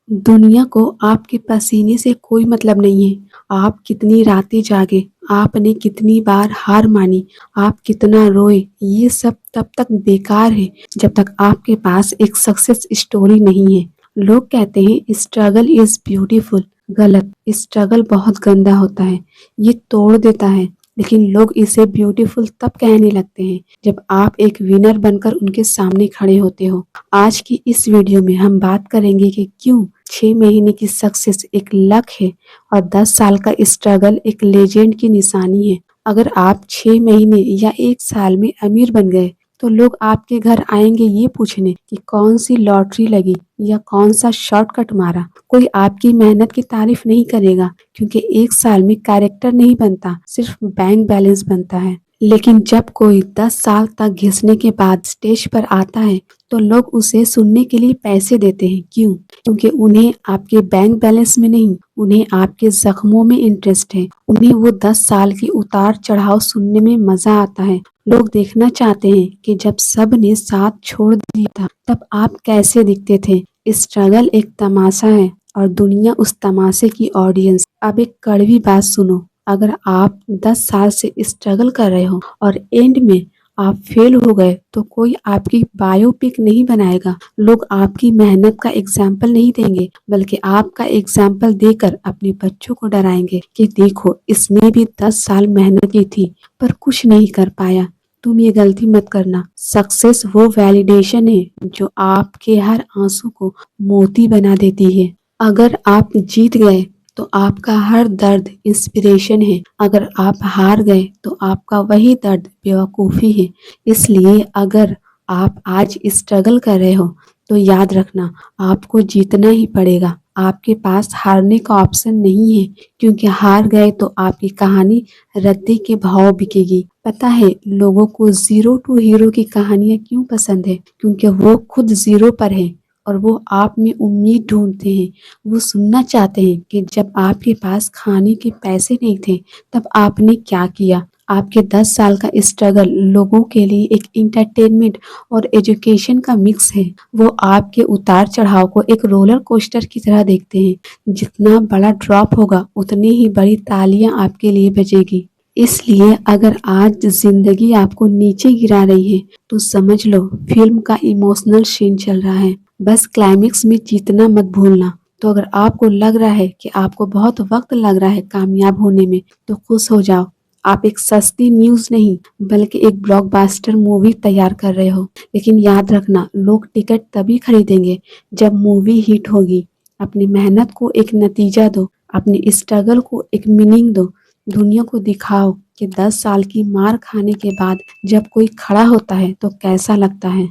दुनिया को आपके पसीने से कोई मतलब नहीं है। आप कितनी रातें जागे, आपने कितनी बार हार मानी, आप कितना रोए, ये सब तब तक बेकार है जब तक आपके पास एक सक्सेस स्टोरी नहीं है। लोग कहते हैं स्ट्रगल इज ब्यूटीफुल। गलत। स्ट्रगल बहुत गंदा होता है, ये तोड़ देता है। लेकिन लोग इसे ब्यूटीफुल तब कहने लगते हैं जब आप एक विनर बनकर उनके सामने खड़े होते हो। आज की इस वीडियो में हम बात करेंगे कि क्यों 6 महीने की सक्सेस एक लक है और 10 साल का स्ट्रगल एक लेजेंड की निशानी है। अगर आप 6 महीने या 1 साल में अमीर बन गए तो लोग आपके घर आएंगे ये पूछने कि कौन सी लॉटरी लगी या कौन सा शॉर्टकट मारा। कोई आपकी मेहनत की तारीफ नहीं करेगा क्योंकि 1 साल में कैरेक्टर नहीं बनता, सिर्फ बैंक बैलेंस बनता है। लेकिन जब कोई 10 साल तक घिसने के बाद स्टेज पर आता है तो लोग उसे सुनने के लिए पैसे देते हैं। क्यों? क्योंकि उन्हें आपके बैंक बैलेंस में नहीं, उन्हें आपके जख्मों में इंटरेस्ट है। उन्हें वो 10 साल की उतार चढ़ाव सुनने में मजा आता है। लोग देखना चाहते हैं कि जब सब ने साथ छोड़ दिया था तब आप कैसे दिखते थे। स्ट्रगल एक तमाशा है और दुनिया उस तमाशे की ऑडियंस। अब एक कड़वी बात सुनो, अगर आप 10 साल से स्ट्रगल कर रहे हो और एंड में आप फेल हो गए तो कोई आपकी बायोपिक नहीं बनाएगा। लोग आपकी मेहनत का एग्जाम्पल नहीं देंगे बल्कि आपका एग्जाम्पल देकर अपने बच्चों को डराएंगे कि देखो इसने भी 10 साल मेहनत की थी पर कुछ नहीं कर पाया। तुम ये गलती मत करना। सक्सेस वो वैलिडेशन है जो आपके हर आंसू को मोती बना देती है। अगर आप जीत गए तो आपका हर दर्द इंस्पिरेशन है। अगर आप हार गए तो आपका वही दर्द बेवकूफ़ी है। इसलिए अगर आप आज स्ट्रगल कर रहे हो तो याद रखना आपको जीतना ही पड़ेगा। आपके पास हारने का ऑप्शन नहीं है क्योंकि हार गए तो आपकी कहानी रद्दी के भाव बिकेगी। पता है लोगों को जीरो टू हीरो की कहानियां क्यों पसंद है? क्योंकि वो खुद जीरो पर है और वो आप में उम्मीद ढूंढते हैं। वो सुनना चाहते हैं कि जब आपके पास खाने के पैसे नहीं थे तब आपने क्या किया। आपके 10 साल का स्ट्रगल लोगों के लिए एक इंटरटेनमेंट और एजुकेशन का मिक्स है। वो आपके उतार चढ़ाव को एक रोलर कोस्टर की तरह देखते हैं। जितना बड़ा ड्रॉप होगा उतनी ही बड़ी तालियां आपके लिए बजेगी। इसलिए अगर आज जिंदगी आपको नीचे गिरा रही है तो समझ लो फिल्म का इमोशनल सीन चल रहा है। बस क्लाइमेक्स में जीतना मत भूलना। तो अगर आपको लग रहा है कि आपको बहुत वक्त लग रहा है कामयाब होने में तो खुश हो जाओ। आप एक सस्ती न्यूज़ नहीं बल्कि एक ब्लॉकबस्टर मूवी तैयार कर रहे हो। लेकिन याद रखना लोग टिकट तभी खरीदेंगे जब मूवी हिट होगी। अपनी मेहनत को एक नतीजा दो, अपने स्ट्रगल को एक मीनिंग दो। दुनिया को दिखाओ कि 10 साल की मार खाने के बाद जब कोई खड़ा होता है तो कैसा लगता है।